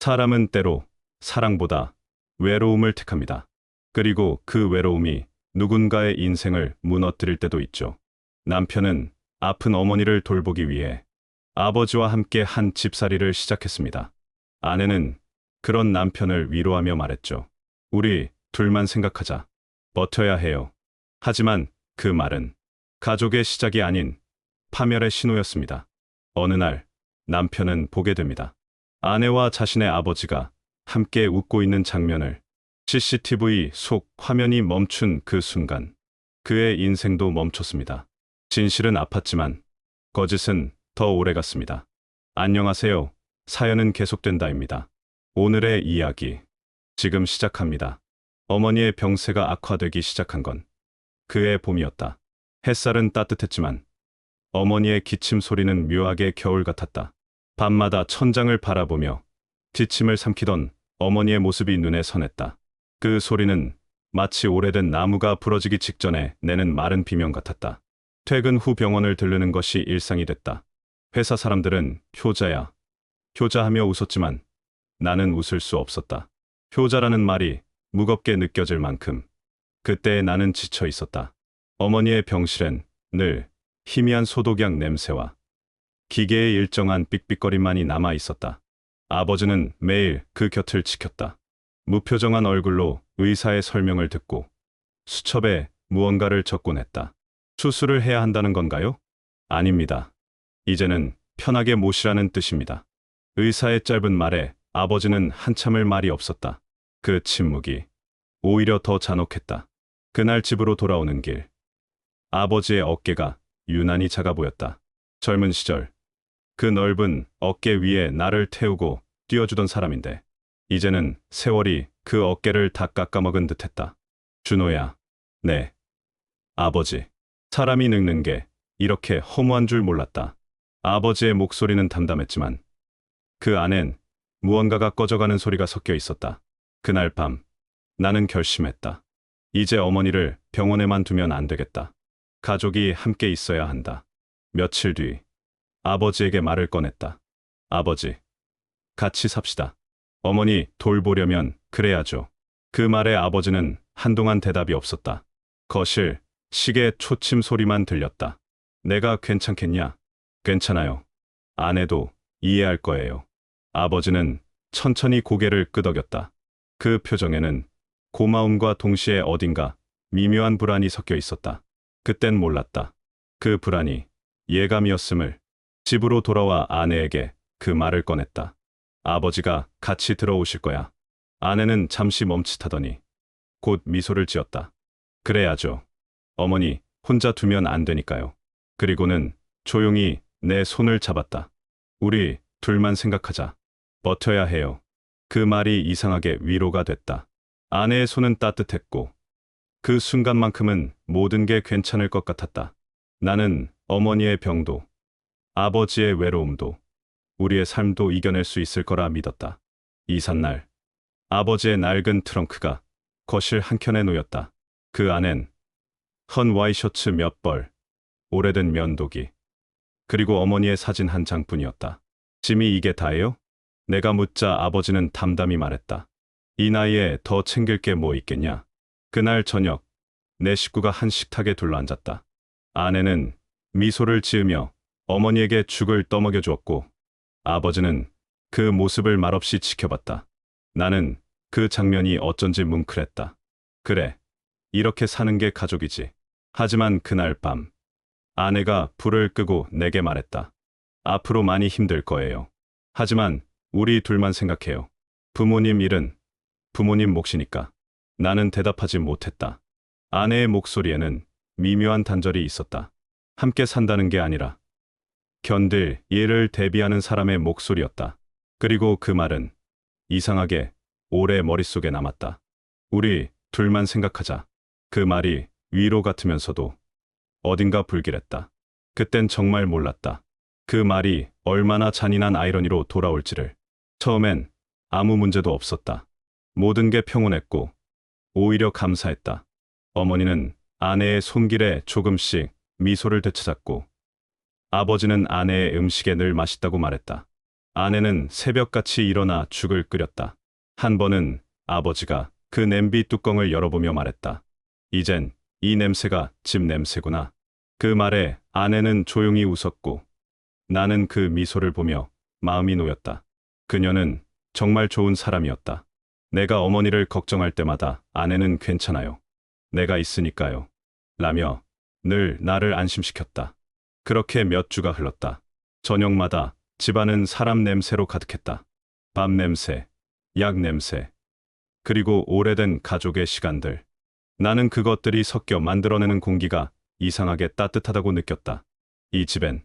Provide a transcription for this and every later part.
사람은 때로 사랑보다 외로움을 택합니다. 그리고 그 외로움이 누군가의 인생을 무너뜨릴 때도 있죠. 남편은 아픈 어머니를 돌보기 위해 아버지와 함께 한 집살이를 시작했습니다. 아내는 그런 남편을 위로하며 말했죠. 우리 둘만 생각하자. 버텨야 해요. 하지만 그 말은 가족의 시작이 아닌 파멸의 신호였습니다. 어느 날 남편은 보게 됩니다. 아내와 자신의 아버지가 함께 웃고 있는 장면을. CCTV 속 화면이 멈춘 그 순간 그의 인생도 멈췄습니다. 진실은 아팠지만 거짓은 더 오래 갔습니다. 안녕하세요. 사연은 계속된다입니다. 오늘의 이야기 지금 시작합니다. 어머니의 병세가 악화되기 시작한 건 그해 봄이었다. 햇살은 따뜻했지만 어머니의 기침 소리는 묘하게 겨울 같았다. 밤마다 천장을 바라보며 기침을 삼키던 어머니의 모습이 눈에 선했다. 그 소리는 마치 오래된 나무가 부러지기 직전에 내는 마른 비명 같았다. 퇴근 후 병원을 들르는 것이 일상이 됐다. 회사 사람들은 효자야, 효자하며 웃었지만 나는 웃을 수 없었다. 효자라는 말이 무겁게 느껴질 만큼 그때 나는 지쳐 있었다. 어머니의 병실엔 늘 희미한 소독약 냄새와 기계의 일정한 삑삑거림만이 남아 있었다. 아버지는 매일 그 곁을 지켰다. 무표정한 얼굴로 의사의 설명을 듣고 수첩에 무언가를 적곤 했다. 수술을 해야 한다는 건가요? 아닙니다. 이제는 편하게 모시라는 뜻입니다. 의사의 짧은 말에 아버지는 한참을 말이 없었다. 그 침묵이 오히려 더 잔혹했다. 그날 집으로 돌아오는 길, 아버지의 어깨가 유난히 작아 보였다. 젊은 시절, 그 넓은 어깨 위에 나를 태우고 뛰어주던 사람인데, 이제는 세월이 그 어깨를 다 깎아먹은 듯했다. 준호야. 네. 아버지. 사람이 늙는 게 이렇게 허무한 줄 몰랐다. 아버지의 목소리는 담담했지만 그 안엔 무언가가 꺼져가는 소리가 섞여 있었다. 그날 밤 나는 결심했다. 이제 어머니를 병원에만 두면 안 되겠다. 가족이 함께 있어야 한다. 며칠 뒤 아버지에게 말을 꺼냈다. 아버지, 같이 삽시다. 어머니 돌보려면 그래야죠. 그 말에 아버지는 한동안 대답이 없었다. 거실, 시계 초침 소리만 들렸다. 내가 괜찮겠냐? 괜찮아요. 아내도 이해할 거예요. 아버지는 천천히 고개를 끄덕였다. 그 표정에는 고마움과 동시에 어딘가 미묘한 불안이 섞여 있었다. 그땐 몰랐다. 그 불안이 예감이었음을. 집으로 돌아와 아내에게 그 말을 꺼냈다. 아버지가 같이 들어오실 거야. 아내는 잠시 멈칫하더니 곧 미소를 지었다. 그래야죠. 어머니 혼자 두면 안 되니까요. 그리고는 조용히 내 손을 잡았다. 우리 둘만 생각하자. 버텨야 해요. 그 말이 이상하게 위로가 됐다. 아내의 손은 따뜻했고 그 순간만큼은 모든 게 괜찮을 것 같았다. 나는 어머니의 병도 아버지의 외로움도 우리의 삶도 이겨낼 수 있을 거라 믿었다. 이삿날 아버지의 낡은 트렁크가 거실 한켠에 놓였다. 그 안엔 헌 와이셔츠 몇 벌, 오래된 면도기, 그리고 어머니의 사진 한 장뿐이었다. 짐이 이게 다예요? 내가 묻자 아버지는 담담히 말했다. 이 나이에 더 챙길 게 뭐 있겠냐? 그날 저녁 내 식구가 한 식탁에 둘러앉았다. 아내는 미소를 지으며 어머니에게 죽을 떠먹여 주었고 아버지는 그 모습을 말없이 지켜봤다. 나는 그 장면이 어쩐지 뭉클했다. 그래, 이렇게 사는 게 가족이지. 하지만 그날 밤 아내가 불을 끄고 내게 말했다. 앞으로 많이 힘들 거예요. 하지만 우리 둘만 생각해요. 부모님 일은 부모님 몫이니까. 나는 대답하지 못했다. 아내의 목소리에는 미묘한 단절이 있었다. 함께 산다는 게 아니라 견딜 일을 대비하는 사람의 목소리였다. 그리고 그 말은 이상하게 오래 머릿속에 남았다. 우리 둘만 생각하자. 그 말이 위로 같으면서도 어딘가 불길했다. 그땐 정말 몰랐다. 그 말이 얼마나 잔인한 아이러니로 돌아올지를. 처음엔 아무 문제도 없었다. 모든 게 평온했고 오히려 감사했다. 어머니는 아내의 손길에 조금씩 미소를 되찾았고 아버지는 아내의 음식에 늘 맛있다고 말했다. 아내는 새벽같이 일어나 죽을 끓였다. 한 번은 아버지가 그 냄비 뚜껑을 열어보며 말했다. 이젠 이 냄새가 집 냄새구나. 그 말에 아내는 조용히 웃었고 나는 그 미소를 보며 마음이 놓였다. 그녀는 정말 좋은 사람이었다. 내가 어머니를 걱정할 때마다 아내는 괜찮아요. 내가 있으니까요. 라며 늘 나를 안심시켰다. 그렇게 몇 주가 흘렀다. 저녁마다 집안은 사람 냄새로 가득했다. 밥 냄새, 약 냄새, 그리고 오래된 가족의 시간들. 나는 그것들이 섞여 만들어내는 공기가 이상하게 따뜻하다고 느꼈다. 이 집엔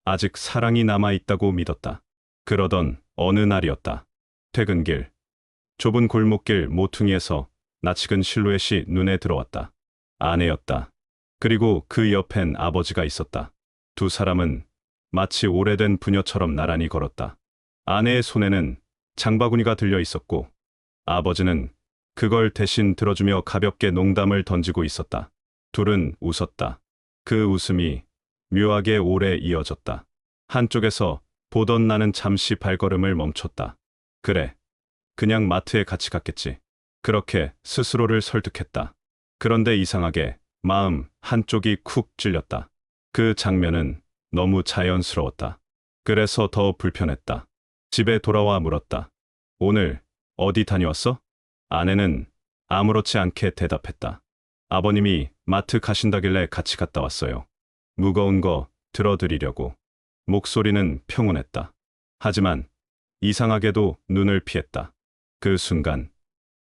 아직 사랑이 남아있다고 믿었다. 그러던 어느 날이었다. 퇴근길, 좁은 골목길 모퉁이에서 낯익은 실루엣이 눈에 들어왔다. 아내였다. 그리고 그 옆엔 아버지가 있었다. 두 사람은 마치 오래된 부녀처럼 나란히 걸었다. 아내의 손에는 장바구니가 들려 있었고 아버지는 그걸 대신 들어주며 가볍게 농담을 던지고 있었다. 둘은 웃었다. 그 웃음이 묘하게 오래 이어졌다. 한쪽에서 보던 나는 잠시 발걸음을 멈췄다. 그래, 그냥 마트에 같이 갔겠지. 그렇게 스스로를 설득했다. 그런데 이상하게 마음 한쪽이 쿡 찔렸다. 그 장면은 너무 자연스러웠다. 그래서 더 불편했다. 집에 돌아와 물었다. 오늘 어디 다녀왔어? 아내는 아무렇지 않게 대답했다. 아버님이 마트 가신다길래 같이 갔다 왔어요. 무거운 거 들어드리려고. 목소리는 평온했다. 하지만 이상하게도 눈을 피했다. 그 순간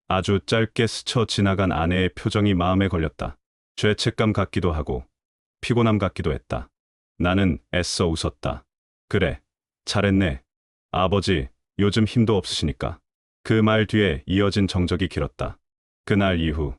아주 짧게 스쳐 지나간 아내의 표정이 마음에 걸렸다. 죄책감 같기도 하고 피곤함 같기도 했다. 나는 애써 웃었다. 그래, 잘했네. 아버지, 요즘 힘도 없으시니까. 그 말 뒤에 이어진 정적이 길었다. 그날 이후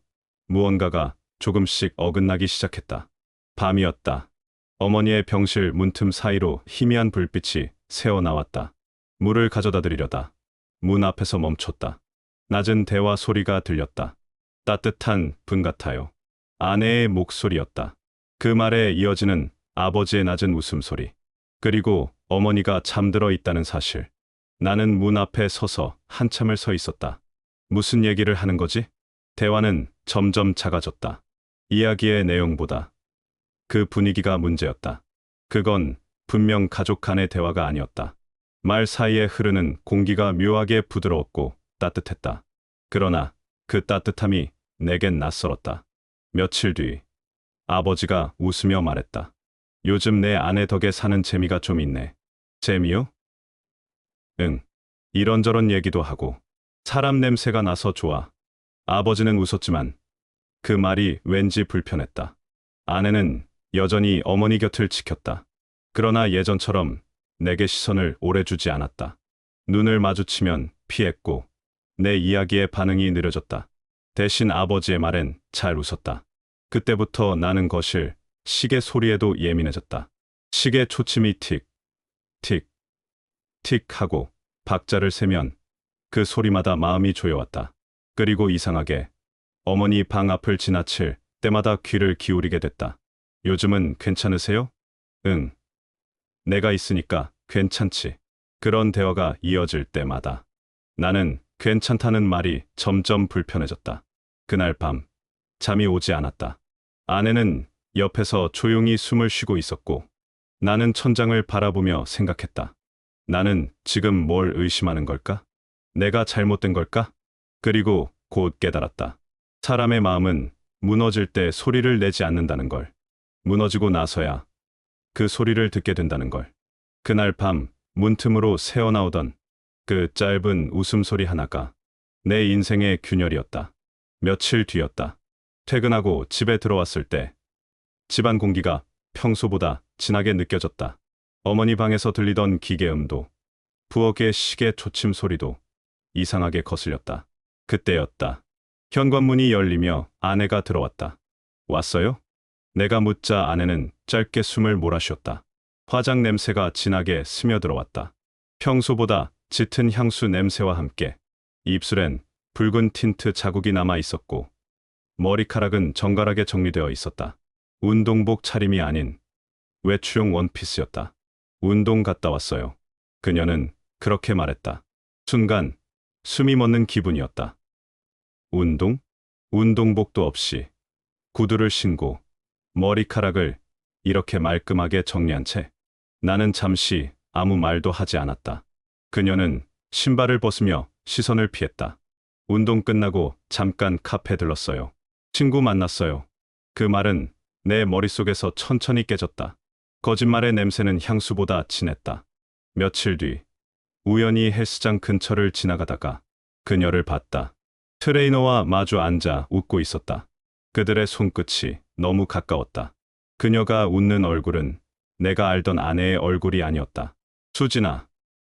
무언가가 조금씩 어긋나기 시작했다. 밤이었다. 어머니의 병실 문틈 사이로 희미한 불빛이 새어나왔다. 물을 가져다 드리려다 문 앞에서 멈췄다. 낮은 대화 소리가 들렸다. 따뜻한 분 같아요. 아내의 목소리였다. 그 말에 이어지는 아버지의 낮은 웃음소리. 그리고 어머니가 잠들어 있다는 사실. 나는 문 앞에 서서 한참을 서 있었다. 무슨 얘기를 하는 거지? 대화는 점점 작아졌다. 이야기의 내용보다 그 분위기가 문제였다. 그건 분명 가족 간의 대화가 아니었다. 말 사이에 흐르는 공기가 묘하게 부드러웠고 따뜻했다. 그러나 그 따뜻함이 내겐 낯설었다. 며칠 뒤 아버지가 웃으며 말했다. 요즘 내 아내 덕에 사는 재미가 좀 있네. 재미요? 응. 이런저런 얘기도 하고 사람 냄새가 나서 좋아. 아버지는 웃었지만 그 말이 왠지 불편했다. 아내는 여전히 어머니 곁을 지켰다. 그러나 예전처럼 내게 시선을 오래 주지 않았다. 눈을 마주치면 피했고 내 이야기에 반응이 느려졌다. 대신 아버지의 말엔 잘 웃었다. 그때부터 나는 거실 시계 소리에도 예민해졌다. 시계 초침이 틱, 틱, 틱 하고 박자를 세면 그 소리마다 마음이 조여왔다. 그리고 이상하게 어머니 방 앞을 지나칠 때마다 귀를 기울이게 됐다. 요즘은 괜찮으세요? 응. 내가 있으니까 괜찮지. 그런 대화가 이어질 때마다 나는 괜찮다는 말이 점점 불편해졌다. 그날 밤 잠이 오지 않았다. 아내는 옆에서 조용히 숨을 쉬고 있었고 나는 천장을 바라보며 생각했다. 나는 지금 뭘 의심하는 걸까? 내가 잘못된 걸까? 그리고 곧 깨달았다. 사람의 마음은 무너질 때 소리를 내지 않는다는 걸. 무너지고 나서야 그 소리를 듣게 된다는 걸. 그날 밤 문틈으로 새어나오던 그 짧은 웃음소리 하나가 내 인생의 균열이었다. 며칠 뒤였다. 퇴근하고 집에 들어왔을 때 집안 공기가 평소보다 진하게 느껴졌다. 어머니 방에서 들리던 기계음도 부엌의 시계 초침 소리도 이상하게 거슬렸다. 그때였다. 현관문이 열리며 아내가 들어왔다. 왔어요? 내가 묻자 아내는 짧게 숨을 몰아쉬었다. 화장 냄새가 진하게 스며들어왔다. 평소보다 짙은 향수 냄새와 함께 입술엔 붉은 틴트 자국이 남아 있었고 머리카락은 정갈하게 정리되어 있었다. 운동복 차림이 아닌 외출용 원피스였다. 운동 갔다 왔어요. 그녀는 그렇게 말했다. 순간 숨이 멎는 기분이었다. 운동? 운동복도 없이 구두를 신고 머리카락을 이렇게 말끔하게 정리한 채 나는 잠시 아무 말도 하지 않았다. 그녀는 신발을 벗으며 시선을 피했다. 운동 끝나고 잠깐 카페 들렀어요. 친구 만났어요. 그 말은 내 머릿속에서 천천히 깨졌다. 거짓말의 냄새는 향수보다 진했다. 며칠 뒤 우연히 헬스장 근처를 지나가다가 그녀를 봤다. 트레이너와 마주 앉아 웃고 있었다. 그들의 손끝이 너무 가까웠다. 그녀가 웃는 얼굴은 내가 알던 아내의 얼굴이 아니었다. 수진아,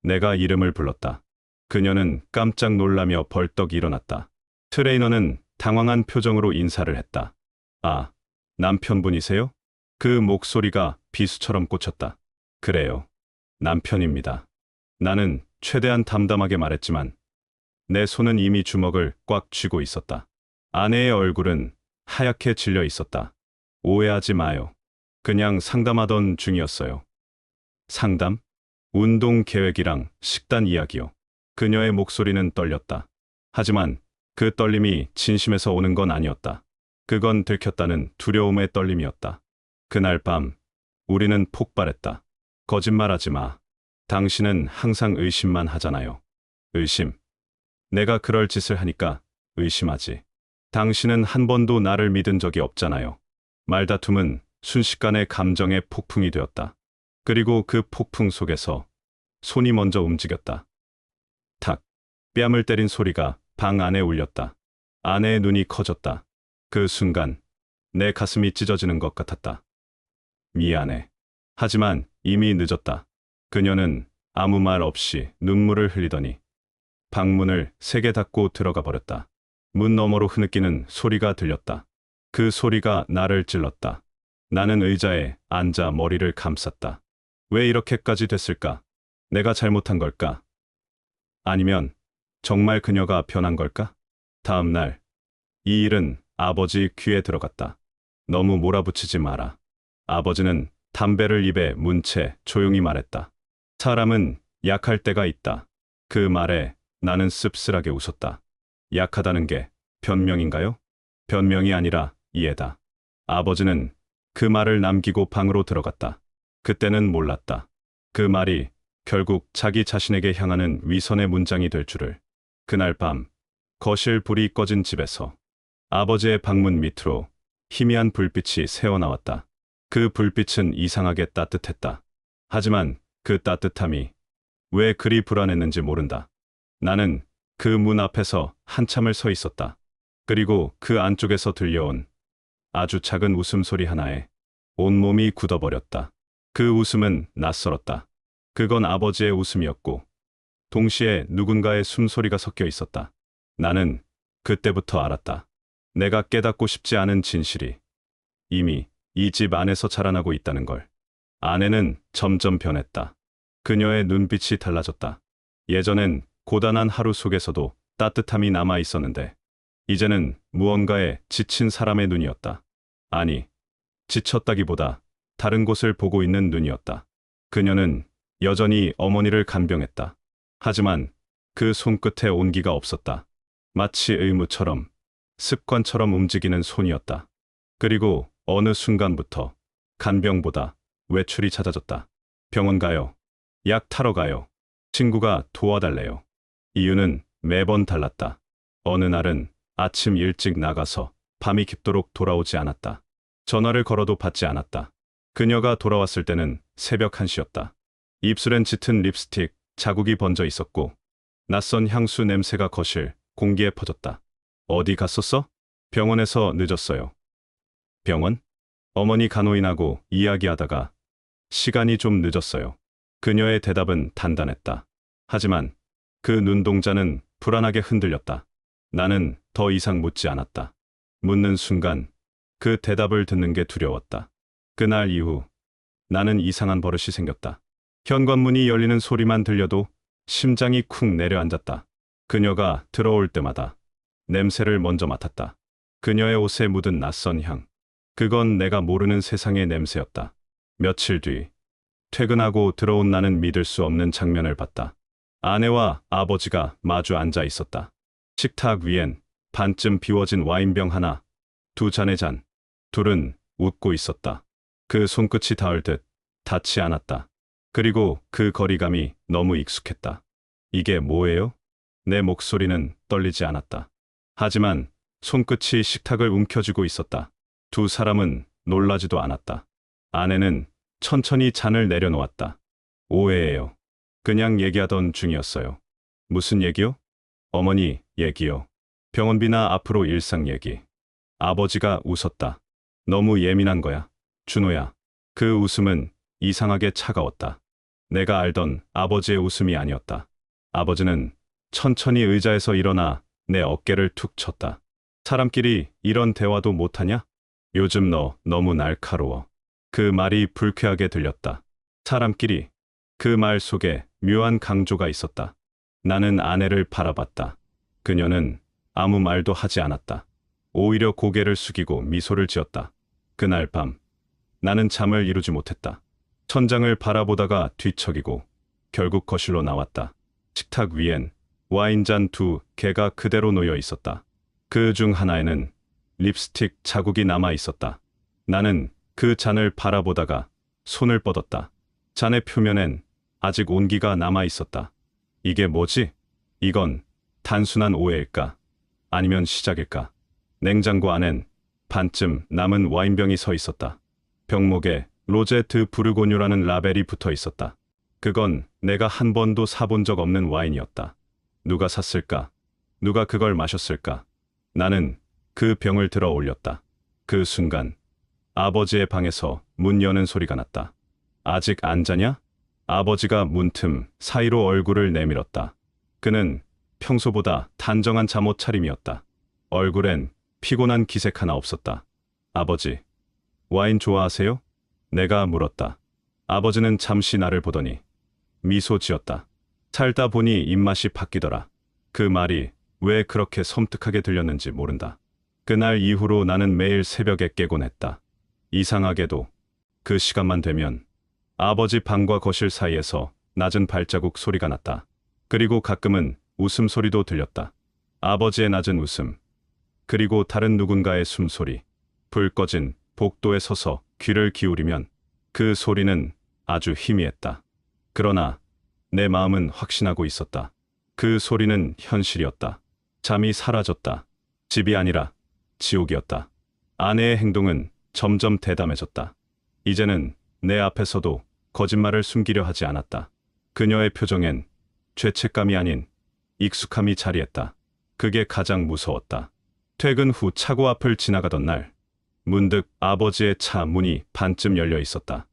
내가 이름을 불렀다. 그녀는 깜짝 놀라며 벌떡 일어났다. 트레이너는 당황한 표정으로 인사를 했다. 아, 남편분이세요? 그 목소리가 비수처럼 꽂혔다. 그래요. 남편입니다. 나는 최대한 담담하게 말했지만 내 손은 이미 주먹을 꽉 쥐고 있었다. 아내의 얼굴은 하얗게 질려 있었다. 오해하지 마요. 그냥 상담하던 중이었어요. 상담? 운동 계획이랑 식단 이야기요. 그녀의 목소리는 떨렸다. 하지만 그 떨림이 진심에서 오는 건 아니었다. 그건 들켰다는 두려움의 떨림이었다. 그날 밤 우리는 폭발했다. 거짓말하지 마. 당신은 항상 의심만 하잖아요. 의심. 내가 그럴 짓을 하니까 의심하지. 당신은 한 번도 나를 믿은 적이 없잖아요. 말다툼은 순식간에 감정의 폭풍이 되었다. 그리고 그 폭풍 속에서 손이 먼저 움직였다. 탁. 뺨을 때린 소리가 방 안에 울렸다. 아내의 눈이 커졌다. 그 순간 내 가슴이 찢어지는 것 같았다. 미안해. 하지만 이미 늦었다. 그녀는 아무 말 없이 눈물을 흘리더니 방문을 세게 닫고 들어가 버렸다. 문 너머로 흐느끼는 소리가 들렸다. 그 소리가 나를 찔렀다. 나는 의자에 앉아 머리를 감쌌다. 왜 이렇게까지 됐을까? 내가 잘못한 걸까? 아니면 정말 그녀가 변한 걸까? 다음 날, 이 일은 아버지 귀에 들어갔다. 너무 몰아붙이지 마라. 아버지는 담배를 입에 문 채 조용히 말했다. 사람은 약할 때가 있다. 그 말에 나는 씁쓸하게 웃었다. 약하다는 게 변명인가요? 변명이 아니라 이해다. 아버지는 그 말을 남기고 방으로 들어갔다. 그때는 몰랐다. 그 말이 결국 자기 자신에게 향하는 위선의 문장이 될 줄을. 그날 밤 거실 불이 꺼진 집에서 아버지의 방문 밑으로 희미한 불빛이 새어나왔다. 그 불빛은 이상하게 따뜻했다. 하지만 그 따뜻함이 왜 그리 불안했는지 모른다. 나는 그 문 앞에서 한참을 서 있었다. 그리고 그 안쪽에서 들려온 아주 작은 웃음소리 하나에 온몸이 굳어버렸다. 그 웃음은 낯설었다. 그건 아버지의 웃음이었고 동시에 누군가의 숨소리가 섞여 있었다. 나는 그때부터 알았다. 내가 깨닫고 싶지 않은 진실이 이미 이 집 안에서 자라나고 있다는 걸. 아내는 점점 변했다. 그녀의 눈빛이 달라졌다. 예전엔 고단한 하루 속에서도 따뜻함이 남아 있었는데 이제는 무언가에 지친 사람의 눈이었다. 아니, 지쳤다기보다 다른 곳을 보고 있는 눈이었다. 그녀는 여전히 어머니를 간병했다. 하지만 그 손끝에 온기가 없었다. 마치 의무처럼, 습관처럼 움직이는 손이었다. 그리고 어느 순간부터 간병보다 외출이 잦아졌다. 병원 가요. 약 타러 가요. 친구가 도와달래요. 이유는 매번 달랐다. 어느 날은 아침 일찍 나가서 밤이 깊도록 돌아오지 않았다. 전화를 걸어도 받지 않았다. 그녀가 돌아왔을 때는 새벽 1시였다. 입술엔 짙은 립스틱 자국이 번져 있었고 낯선 향수 냄새가 거실 공기에 퍼졌다. 어디 갔었어? 병원에서 늦었어요. 병원? 어머니 간호인하고 이야기하다가 시간이 좀 늦었어요. 그녀의 대답은 단단했다. 하지만 그 눈동자는 불안하게 흔들렸다. 나는 더 이상 묻지 않았다. 묻는 순간 그 대답을 듣는 게 두려웠다. 그날 이후 나는 이상한 버릇이 생겼다. 현관문이 열리는 소리만 들려도 심장이 쿵 내려앉았다. 그녀가 들어올 때마다 냄새를 먼저 맡았다. 그녀의 옷에 묻은 낯선 향. 그건 내가 모르는 세상의 냄새였다. 며칠 뒤 퇴근하고 들어온 나는 믿을 수 없는 장면을 봤다. 아내와 아버지가 마주 앉아 있었다. 식탁 위엔 반쯤 비워진 와인병 하나, 두 잔의 잔. 둘은 웃고 있었다. 그 손끝이 닿을 듯 닿지 않았다. 그리고 그 거리감이 너무 익숙했다. 이게 뭐예요? 내 목소리는 떨리지 않았다. 하지만 손끝이 식탁을 움켜쥐고 있었다. 두 사람은 놀라지도 않았다. 아내는 천천히 잔을 내려놓았다. 오해예요. 그냥 얘기하던 중이었어요. 무슨 얘기요? 어머니 얘기요. 병원비나 앞으로 일상 얘기. 아버지가 웃었다. 너무 예민한 거야. 준호야. 그 웃음은 이상하게 차가웠다. 내가 알던 아버지의 웃음이 아니었다. 아버지는 천천히 의자에서 일어나 내 어깨를 툭 쳤다. 사람끼리 이런 대화도 못하냐? 요즘 너 너무 날카로워. 그 말이 불쾌하게 들렸다. 사람끼리. 그 말 속에 묘한 강조가 있었다. 나는 아내를 바라봤다. 그녀는 아무 말도 하지 않았다. 오히려 고개를 숙이고 미소를 지었다. 그날 밤 나는 잠을 이루지 못했다. 천장을 바라보다가 뒤척이고 결국 거실로 나왔다. 식탁 위엔 와인잔 두 개가 그대로 놓여 있었다. 그 중 하나에는 립스틱 자국이 남아 있었다. 나는 그 잔을 바라보다가 손을 뻗었다. 잔의 표면엔 아직 온기가 남아 있었다. 이게 뭐지? 이건 단순한 오해일까? 아니면 시작일까? 냉장고 안엔 반쯤 남은 와인병이 서 있었다. 병목에 로제트 부르고뉴라는 라벨이 붙어 있었다. 그건 내가 한 번도 사본 적 없는 와인이었다. 누가 샀을까? 누가 그걸 마셨을까? 나는 그 병을 들어 올렸다. 그 순간 아버지의 방에서 문 여는 소리가 났다. 아직 안 자냐? 아버지가 문틈 사이로 얼굴을 내밀었다. 그는 평소보다 단정한 잠옷 차림이었다. 얼굴엔 피곤한 기색 하나 없었다. 아버지, 와인 좋아하세요? 내가 물었다. 아버지는 잠시 나를 보더니 미소 지었다. 살다 보니 입맛이 바뀌더라. 그 말이 왜 그렇게 섬뜩하게 들렸는지 모른다. 그날 이후로 나는 매일 새벽에 깨곤 했다. 이상하게도 그 시간만 되면 아버지 방과 거실 사이에서 낮은 발자국 소리가 났다. 그리고 가끔은 웃음소리도 들렸다. 아버지의 낮은 웃음. 그리고 다른 누군가의 숨소리. 불 꺼진 복도에 서서 귀를 기울이면 그 소리는 아주 희미했다. 그러나 내 마음은 확신하고 있었다. 그 소리는 현실이었다. 잠이 사라졌다. 집이 아니라 지옥이었다. 아내의 행동은 점점 대담해졌다. 이제는 내 앞에서도 거짓말을 숨기려 하지 않았다. 그녀의 표정엔 죄책감이 아닌 익숙함이 자리했다. 그게 가장 무서웠다. 퇴근 후 차고 앞을 지나가던 날, 문득 아버지의 차 문이 반쯤 열려 있었다.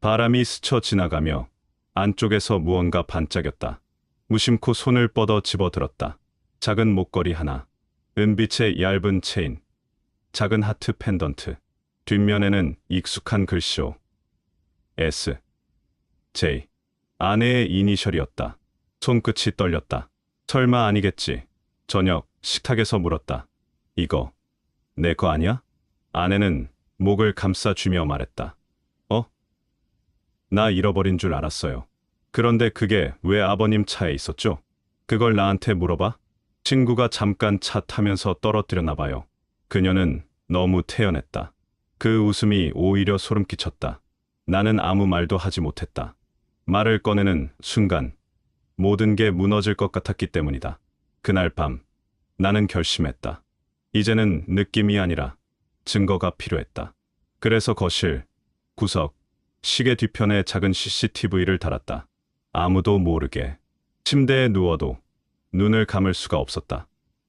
바람이 스쳐 지나가며 안쪽에서 무언가 반짝였다. 무심코 손을 뻗어 집어들었다. 작은 목걸이 하나, 은빛의 얇은 체인, 작은 하트 펜던트. 뒷면에는 익숙한 글씨로 S, J. 아내의 이니셜이었다. 손끝이 떨렸다. 설마 아니겠지. 저녁 식탁에서 물었다. 이거 내 거 아니야? 아내는 목을 감싸주며 말했다. 나 잃어버린 줄 알았어요. 그런데 그게 왜 아버님 차에 있었죠? 그걸 나한테 물어봐? 친구가 잠깐 차 타면서 떨어뜨렸나 봐요. 그녀는 너무 태연했다. 그 웃음이 오히려 소름 끼쳤다. 나는 아무 말도 하지 못했다. 말을 꺼내는 순간 모든 게 무너질 것 같았기 때문이다. 그날 밤 나는 결심했다. 이제는 느낌이 아니라 증거가 필요했다. 그래서 거실, 구석, 시계 뒤편에 작은 CCTV를 달았다. 아무도 모르게. 침대에 누워도 눈을 감을 수가 없었다.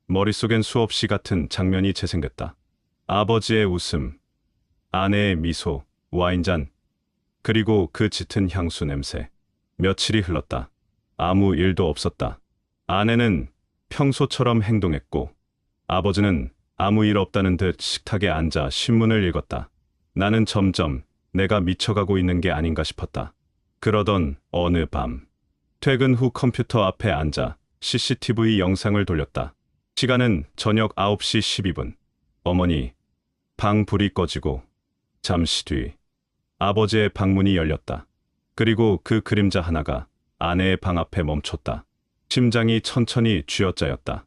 머릿속엔 수없이 같은 장면이 재생됐다. 아버지의 웃음, 아내의 미소, 와인잔, 그리고 그 짙은 향수 냄새. 며칠이 흘렀다. 아무 일도 없었다. 아내는 평소처럼 행동했고 아버지는 아무 일 없다는 듯 식탁에 앉아 신문을 읽었다. 나는 점점 내가 미쳐가고 있는 게 아닌가 싶었다. 그러던 어느 밤, 퇴근 후 컴퓨터 앞에 앉아 CCTV 영상을 돌렸다. 시간은 저녁 9시 12분. 어머니, 방 불이 꺼지고 잠시 뒤 아버지의 방문이 열렸다. 그리고 그 그림자 하나가 아내의 방 앞에 멈췄다. 심장이 천천히 쥐어짜였다.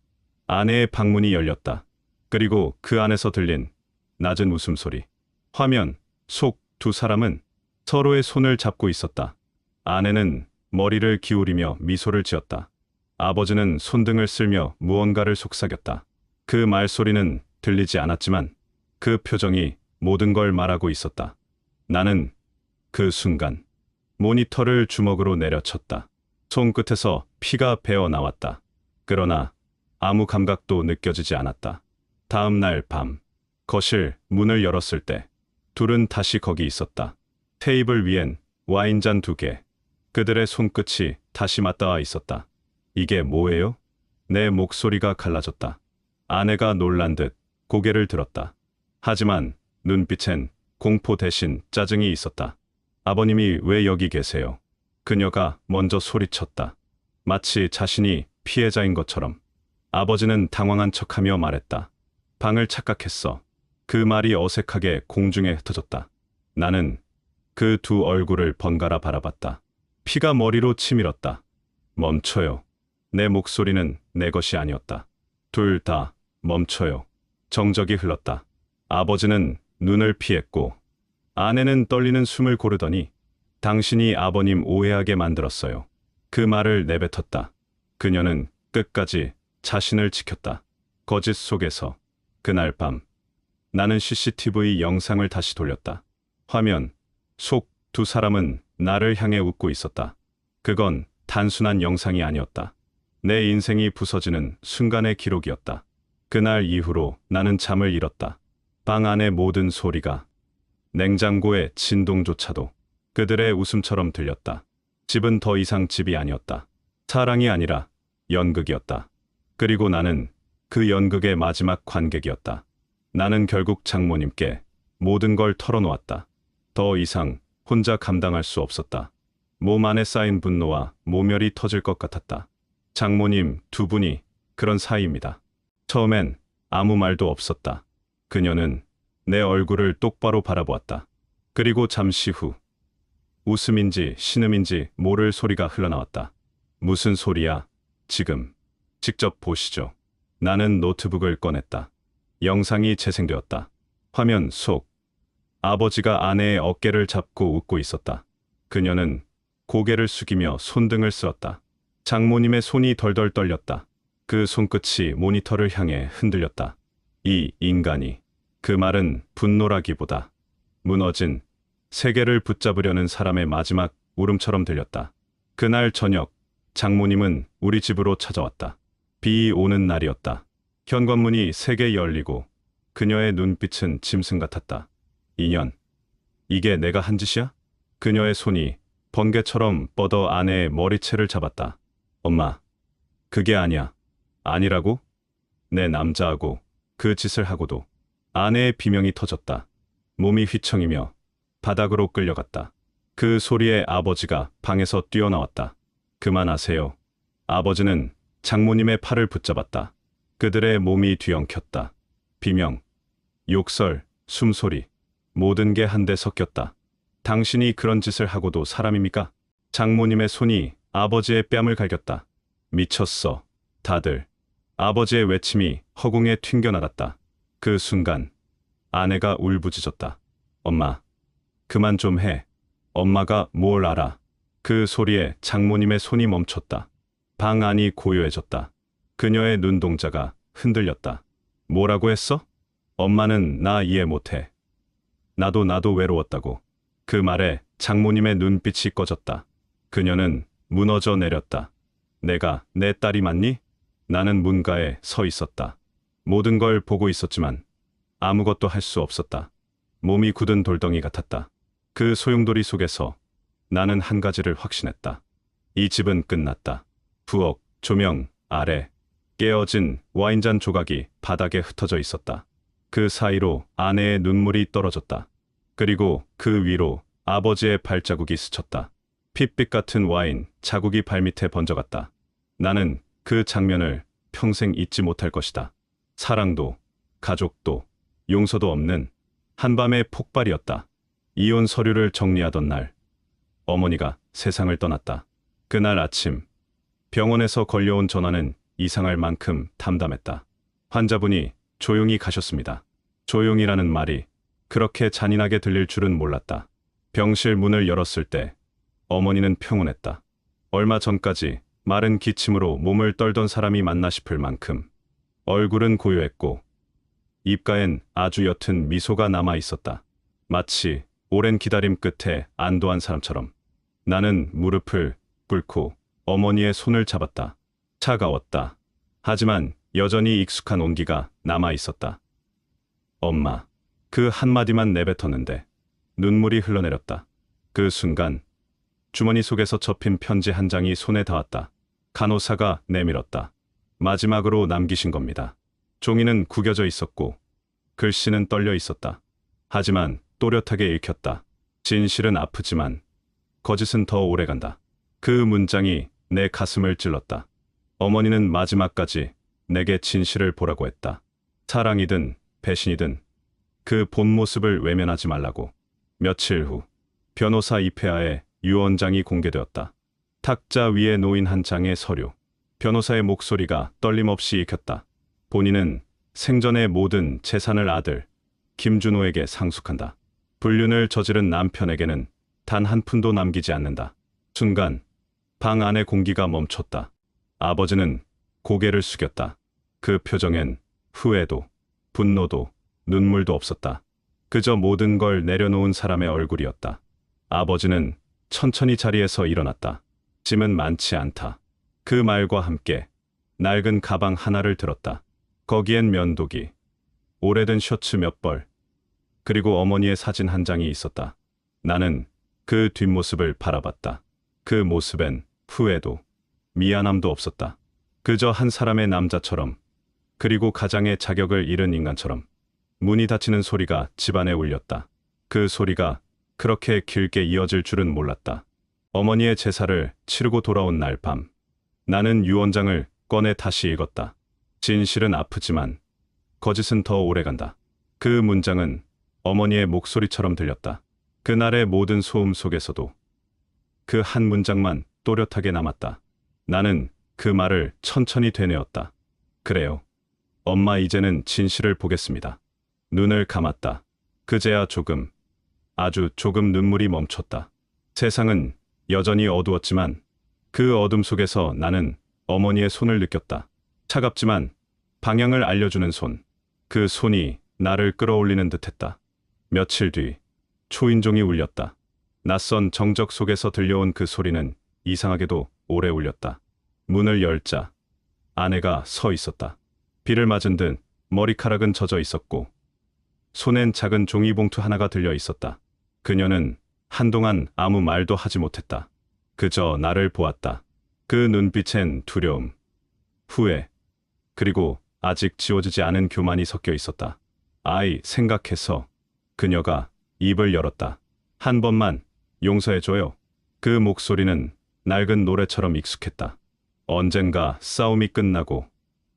아내의 방문이 열렸다. 그리고 그 안에서 들린 낮은 웃음소리. 화면 속 두 사람은 서로의 손을 잡고 있었다. 아내는 머리를 기울이며 미소를 지었다. 아버지는 손등을 쓸며 무언가를 속삭였다. 그 말소리는 들리지 않았지만 그 표정이 모든 걸 말하고 있었다. 나는 그 순간 모니터를 주먹으로 내려쳤다. 손끝에서 피가 배어 나왔다. 그러나 아무 감각도 느껴지지 않았다. 다음 날 밤, 거실 문을 열었을 때 둘은 다시 거기 있었다. 테이블 위엔 와인잔 2개. 그들의 손끝이 다시 맞닿아 있었다. 이게 뭐예요? 내 목소리가 갈라졌다. 아내가 놀란 듯 고개를 들었다. 하지만 눈빛엔 공포 대신 짜증이 있었다. 아버님이 왜 여기 계세요? 그녀가 먼저 소리쳤다. 마치 자신이 피해자인 것처럼. 아버지는 당황한 척하며 말했다. 방을 착각했어. 그 말이 어색하게 공중에 흩어졌다. 나는 그 두 얼굴을 번갈아 바라봤다. 피가 머리로 치밀었다. 멈춰요. 내 목소리는 내 것이 아니었다. 둘 다 멈춰요. 정적이 흘렀다. 아버지는 눈을 피했고 아내는 떨리는 숨을 고르더니 당신이 아버님 오해하게 만들었어요. 그 말을 내뱉었다. 그녀는 끝까지 자신을 지켰다. 거짓 속에서 그날 밤 나는 CCTV 영상을 다시 돌렸다. 화면 속 두 사람은 나를 향해 웃고 있었다. 그건 단순한 영상이 아니었다. 내 인생이 부서지는 순간의 기록이었다. 그날 이후로 나는 잠을 잃었다. 방 안의 모든 소리가, 냉장고의 진동조차도 그들의 웃음처럼 들렸다. 집은 더 이상 집이 아니었다. 사랑이 아니라 연극이었다. 그리고 나는 그 연극의 마지막 관객이었다. 나는 결국 장모님께 모든 걸 털어놓았다. 더 이상 혼자 감당할 수 없었다. 몸 안에 쌓인 분노와 모멸이 터질 것 같았다. 장모님 두 분이 그런 사이입니다. 처음엔 아무 말도 없었다. 그녀는 내 얼굴을 똑바로 바라보았다. 그리고 잠시 후 웃음인지 신음인지 모를 소리가 흘러나왔다. 무슨 소리야? 지금 직접 보시죠. 나는 노트북을 꺼냈다. 영상이 재생되었다. 화면 속 아버지가 아내의 어깨를 잡고 웃고 있었다. 그녀는 고개를 숙이며 손등을 쓸었다. 장모님의 손이 덜덜 떨렸다. 그 손끝이 모니터를 향해 흔들렸다. 이 인간이. 그 말은 분노라기보다 무너진 세계를 붙잡으려는 사람의 마지막 울음처럼 들렸다. 그날 저녁 장모님은 우리 집으로 찾아왔다. 비 오는 날이었다. 현관문이 세 개 열리고 그녀의 눈빛은 짐승 같았다. 2년. 이게 내가 한 짓이야? 그녀의 손이 번개처럼 뻗어 아내의 머리채를 잡았다. 엄마, 그게 아니야. 아니라고? 내 남자하고 그 짓을 하고도. 아내의 비명이 터졌다. 몸이 휘청이며 바닥으로 끌려갔다. 그 소리에 아버지가 방에서 뛰어나왔다. 그만하세요. 아버지는 장모님의 팔을 붙잡았다. 그들의 몸이 뒤엉켰다. 비명, 욕설, 숨소리, 모든 게 한데 섞였다. 당신이 그런 짓을 하고도 사람입니까? 장모님의 손이 아버지의 뺨을 갈겼다. 미쳤어, 다들. 아버지의 외침이 허공에 튕겨나갔다. 그 순간 아내가 울부짖었다. 엄마, 그만 좀 해. 엄마가 뭘 알아. 그 소리에 장모님의 손이 멈췄다. 방 안이 고요해졌다. 그녀의 눈동자가 흔들렸다. 뭐라고 했어? 엄마는 나 이해 못해. 나도 외로웠다고. 그 말에 장모님의 눈빛이 꺼졌다. 그녀는 무너져 내렸다. 내가 내 딸이 맞니? 나는 문가에 서 있었다. 모든 걸 보고 있었지만 아무것도 할 수 없었다. 몸이 굳은 돌덩이 같았다. 그 소용돌이 속에서 나는 한 가지를 확신했다. 이 집은 끝났다. 부엌, 조명, 아래, 깨어진 와인잔 조각이 바닥에 흩어져 있었다. 그 사이로 아내의 눈물이 떨어졌다. 그리고 그 위로 아버지의 발자국이 스쳤다. 핏빛 같은 와인 자국이 발밑에 번져갔다. 나는 그 장면을 평생 잊지 못할 것이다. 사랑도, 가족도, 용서도 없는 한밤의 폭발이었다. 이혼 서류를 정리하던 날, 어머니가 세상을 떠났다. 그날 아침, 병원에서 걸려온 전화는 이상할 만큼 담담했다. 환자분이 조용히 가셨습니다. 조용이라는 말이 그렇게 잔인하게 들릴 줄은 몰랐다. 병실 문을 열었을 때 어머니는 평온했다. 얼마 전까지 마른 기침으로 몸을 떨던 사람이 맞나 싶을 만큼 얼굴은 고요했고 입가엔 아주 옅은 미소가 남아 있었다. 마치 오랜 기다림 끝에 안도한 사람처럼. 나는 무릎을 꿇고 어머니의 손을 잡았다. 차가웠다. 하지만 여전히 익숙한 온기가 남아 있었다. 엄마. 그 한마디만 내뱉었는데 눈물이 흘러내렸다. 그 순간 주머니 속에서 접힌 편지 한 장이 손에 닿았다. 간호사가 내밀었다. 마지막으로 남기신 겁니다. 종이는 구겨져 있었고 글씨는 떨려 있었다. 하지만 또렷하게 읽혔다. 진실은 아프지만 거짓은 더 오래간다. 그 문장이 내 가슴을 찔렀다. 어머니는 마지막까지 내게 진실을 보라고 했다. 사랑이든 배신이든 그 본 모습을 외면하지 말라고. 며칠 후 변호사 입회하에 유언장이 공개되었다. 탁자 위에 놓인 한 장의 서류. 변호사의 목소리가 떨림없이 읽혔다. 본인은 생전의 모든 재산을 아들 김준호에게 상속한다. 불륜을 저지른 남편에게는 단 한 푼도 남기지 않는다. 순간 방 안의 공기가 멈췄다. 아버지는 고개를 숙였다. 그 표정엔 후회도 분노도 눈물도 없었다. 그저 모든 걸 내려놓은 사람의 얼굴이었다. 아버지는 천천히 자리에서 일어났다. 짐은 많지 않다. 그 말과 함께 낡은 가방 하나를 들었다. 거기엔 면도기, 오래된 셔츠 몇 벌, 그리고 어머니의 사진 한 장이 있었다. 나는 그 뒷모습을 바라봤다. 그 모습엔 후회도 미안함도 없었다. 그저 한 사람의 남자처럼, 그리고 가장의 자격을 잃은 인간처럼. 문이 닫히는 소리가 집안에 울렸다. 그 소리가 그렇게 길게 이어질 줄은 몰랐다. 어머니의 제사를 치르고 돌아온 날 밤, 나는 유언장을 꺼내 다시 읽었다. 진실은 아프지만 거짓은 더 오래간다. 그 문장은 어머니의 목소리처럼 들렸다. 그날의 모든 소음 속에서도 그 한 문장만 또렷하게 남았다. 나는 그 말을 천천히 되뇌었다. 그래요. 엄마, 이제는 진실을 보겠습니다. 눈을 감았다. 그제야 조금, 아주 조금 눈물이 멈췄다. 세상은 여전히 어두웠지만 그 어둠 속에서 나는 어머니의 손을 느꼈다. 차갑지만 방향을 알려주는 손. 그 손이 나를 끌어올리는 듯했다. 며칠 뒤 초인종이 울렸다. 낯선 정적 속에서 들려온 그 소리는 이상하게도 오래 울렸다. 문을 열자 아내가 서 있었다. 비를 맞은 듯 머리카락은 젖어 있었고 손엔 작은 종이봉투 하나가 들려 있었다. 그녀는 한동안 아무 말도 하지 못했다. 그저 나를 보았다. 그 눈빛엔 두려움, 후회, 그리고 아직 지워지지 않은 교만이 섞여 있었다. 아이, 생각해서 그녀가 입을 열었다. 한 번만 용서해줘요. 그 목소리는 낡은 노래처럼 익숙했다. 언젠가 싸움이 끝나고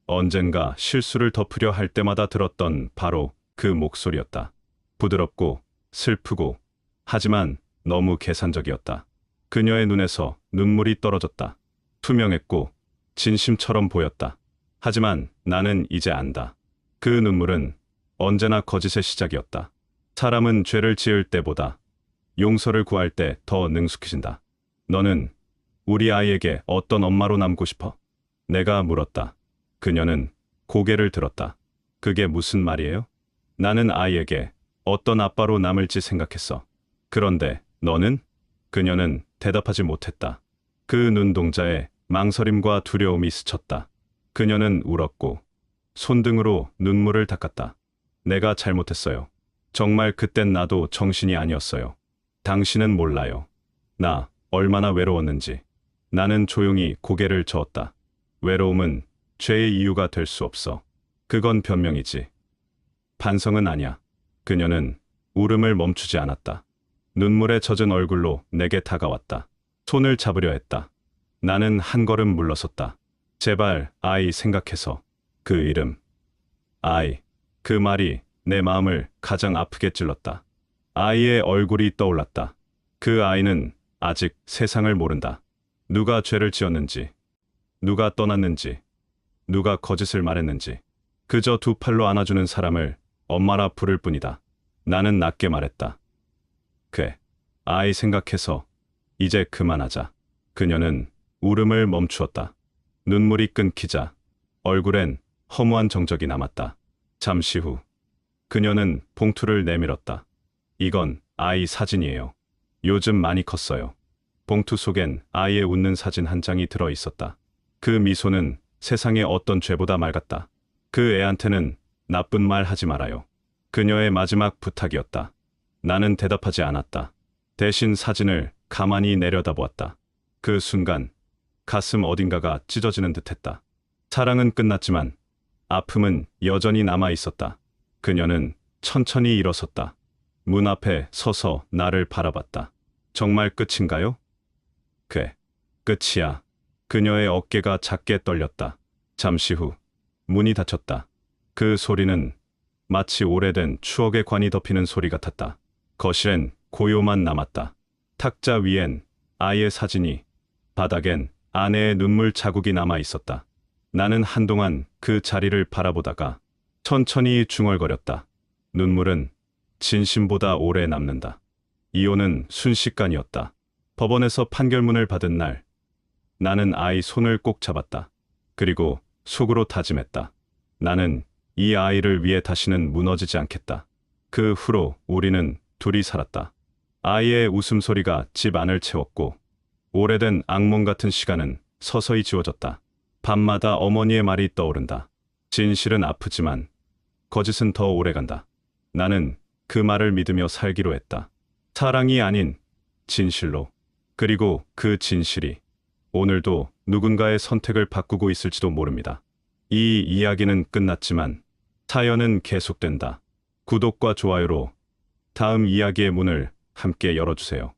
언젠가 실수를 덮으려 할 때마다 들었던 바로 그 목소리였다. 부드럽고 슬프고 하지만 너무 계산적이었다. 그녀의 눈에서 눈물이 떨어졌다. 투명했고 진심처럼 보였다. 하지만 나는 이제 안다. 그 눈물은 언제나 거짓의 시작이었다. 사람은 죄를 지을 때보다 용서를 구할 때 더 능숙해진다. 너는 우리 아이에게 어떤 엄마로 남고 싶어? 내가 물었다. 그녀는 고개를 들었다. 그게 무슨 말이에요? 나는 아이에게 어떤 아빠로 남을지 생각했어. 그런데 너는? 그녀는 대답하지 못했다. 그 눈동자에 망설임과 두려움이 스쳤다. 그녀는 울었고 손등으로 눈물을 닦았다. 내가 잘못했어요. 정말 그땐 나도 정신이 아니었어요. 당신은 몰라요. 나 얼마나 외로웠는지. 나는 조용히 고개를 저었다. 외로움은 죄의 이유가 될 수 없어. 그건 변명이지. 반성은 아니야. 그녀는 울음을 멈추지 않았다. 눈물에 젖은 얼굴로 내게 다가왔다. 손을 잡으려 했다. 나는 한 걸음 물러섰다. 제발, 아이, 생각해서. 그 이름. 아이. 그 말이 내 마음을 가장 아프게 찔렀다. 아이의 얼굴이 떠올랐다. 그 아이는 아직 세상을 모른다. 누가 죄를 지었는지, 누가 떠났는지, 누가 거짓을 말했는지. 그저 두 팔로 안아주는 사람을 엄마라 부를 뿐이다. 나는 낮게 말했다. 그래, 아이 생각해서 이제 그만하자. 그녀는 울음을 멈추었다. 눈물이 끊기자 얼굴엔 허무한 정적이 남았다. 잠시 후 그녀는 봉투를 내밀었다. 이건 아이 사진이에요. 요즘 많이 컸어요. 봉투 속엔 아이의 웃는 사진 한 장이 들어 있었다. 그 미소는 세상의 어떤 죄보다 맑았다. 그 애한테는 나쁜 말 하지 말아요. 그녀의 마지막 부탁이었다. 나는 대답하지 않았다. 대신 사진을 가만히 내려다보았다. 그 순간 가슴 어딘가가 찢어지는 듯했다. 사랑은 끝났지만 아픔은 여전히 남아 있었다. 그녀는 천천히 일어섰다. 문 앞에 서서 나를 바라봤다. 정말 끝인가요? 그래, 끝이야. 그녀의 어깨가 작게 떨렸다. 잠시 후 문이 닫혔다. 그 소리는 마치 오래된 추억의 관이 덮이는 소리 같았다. 거실엔 고요만 남았다. 탁자 위엔 아이의 사진이, 바닥엔 아내의 눈물 자국이 남아 있었다. 나는 한동안 그 자리를 바라보다가 천천히 중얼거렸다. 눈물은 진심보다 오래 남는다. 이혼은 순식간이었다. 법원에서 판결문을 받은 날, 나는 아이 손을 꼭 잡았다. 그리고 속으로 다짐했다. 나는 이 아이를 위해 다시는 무너지지 않겠다. 그 후로 우리는 둘이 살았다. 아이의 웃음소리가 집 안을 채웠고 오래된 악몽 같은 시간은 서서히 지워졌다. 밤마다 어머니의 말이 떠오른다. 진실은 아프지만 거짓은 더 오래간다. 나는 그 말을 믿으며 살기로 했다. 사랑이 아닌 진실로. 그리고 그 진실이 오늘도 누군가의 선택을 바꾸고 있을지도 모릅니다. 이 이야기는 끝났지만 사연은 계속된다. 구독과 좋아요로 다음 이야기의 문을 함께 열어주세요.